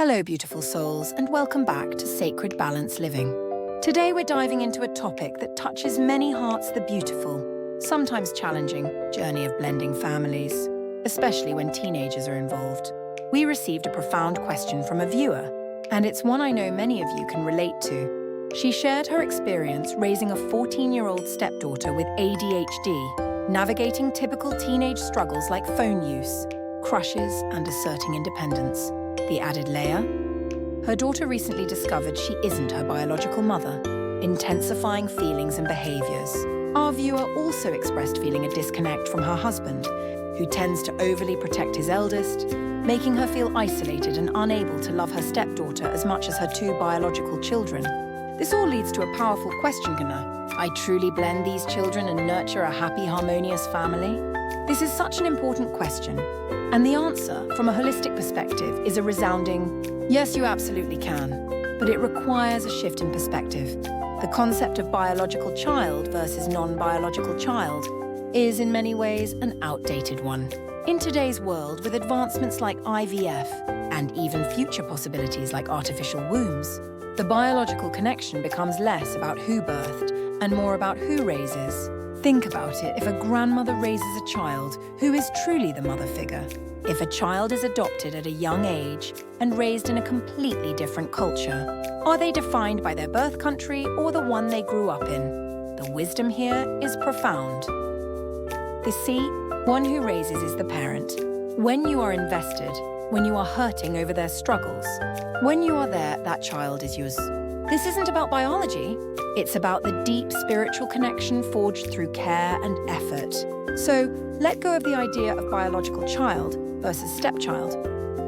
Hello, beautiful souls, and welcome back to Sacred Balance Living. Today we're diving into a topic that touches many hearts: the beautiful, sometimes challenging, journey of blending families, especially when teenagers are involved. We received a profound question from a viewer, and it's one I know many of you can relate to. She shared her experience raising a 14-year-old stepdaughter with ADHD, navigating typical teenage struggles like phone use, crushes, and asserting independence. The added layer? Her daughter recently discovered she isn't her biological mother, intensifying feelings and behaviors. Our viewer also expressed feeling a disconnect from her husband, who tends to overly protect his eldest, making her feel isolated and unable to love her stepdaughter as much as her two biological children. This all leads to a powerful question, Gana. I truly blend these children and nurture a happy, harmonious family? This is such an important question, and the answer, from a holistic perspective, is a resounding, yes, you absolutely can, but it requires a shift in perspective. The concept of biological child versus non-biological child is, in many ways, an outdated one. In today's world, with advancements like IVF, and even future possibilities like artificial wombs, the biological connection becomes less about who birthed and more about who raises. Think about it: if a grandmother raises a child, who is truly the mother figure? If a child is adopted at a young age and raised in a completely different culture, are they defined by their birth country or the one they grew up in? The wisdom here is profound. You see, one who raises is the parent. When you are invested, when you are hurting over their struggles, when you are there, that child is yours. This isn't about biology. It's about the deep spiritual connection forged through care and effort. So, let go of the idea of biological child versus stepchild.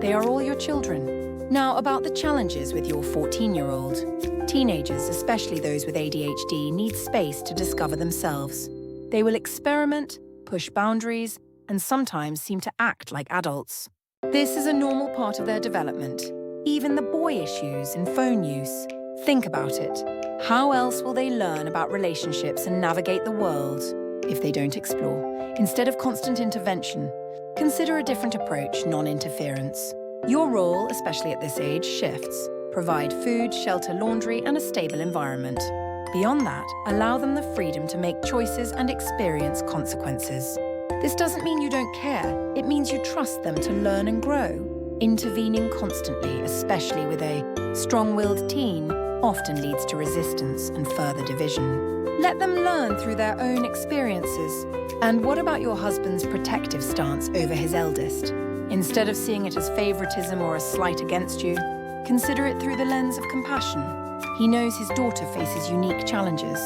They are all your children. Now, about the challenges with your 14-year-old. Teenagers, especially those with ADHD, need space to discover themselves. They will experiment, push boundaries, and sometimes seem to act like adults. This is a normal part of their development. Even the boy issues and phone use. Think about it. How else will they learn about relationships and navigate the world if they don't explore? Instead of constant intervention, consider a different approach: non-interference. Your role, especially at this age, shifts. Provide food, shelter, laundry, and a stable environment. Beyond that, allow them the freedom to make choices and experience consequences. This doesn't mean you don't care. It means you trust them to learn and grow. Intervening constantly, especially with a strong-willed teen, often leads to resistance and further division. Let them learn through their own experiences. And what about your husband's protective stance over his eldest? Instead of seeing it as favoritism or a slight against you, consider it through the lens of compassion. He knows his daughter faces unique challenges,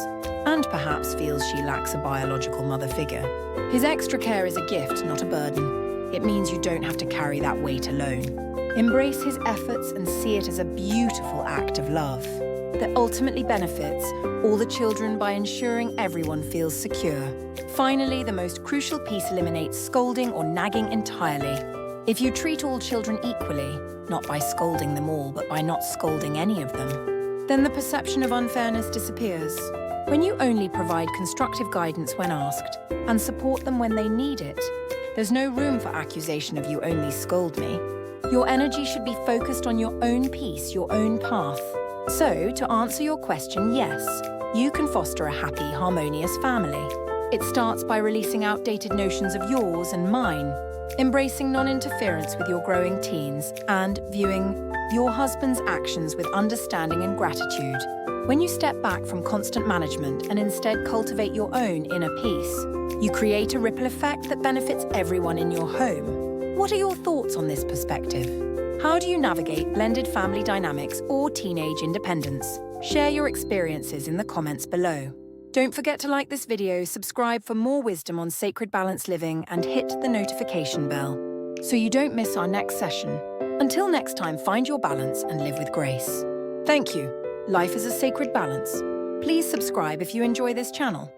and perhaps feels she lacks a biological mother figure. His extra care is a gift, not a burden. It means you don't have to carry that weight alone. Embrace his efforts and see it as a beautiful act of love that ultimately benefits all the children by ensuring everyone feels secure. Finally, the most crucial piece eliminates scolding or nagging entirely. If you treat all children equally, not by scolding them all, but by not scolding any of them, then the perception of unfairness disappears. When you only provide constructive guidance when asked and support them when they need it, there's no room for accusation of "you only scold me." Your energy should be focused on your own peace, your own path. So, to answer your question, yes, you can foster a happy, harmonious family. It starts by releasing outdated notions of yours and mine, embracing non-interference with your growing teens, and viewing your husband's actions with understanding and gratitude. When you step back from constant management and instead cultivate your own inner peace, you create a ripple effect that benefits everyone in your home. What are your thoughts on this perspective? How do you navigate blended family dynamics or teenage independence? Share your experiences in the comments below. Don't forget to like this video, subscribe for more wisdom on Sacred Balance Living, and hit the notification bell so you don't miss our next session. Until next time, find your balance and live with grace. Thank you. Life is a sacred balance. Please subscribe if you enjoy this channel.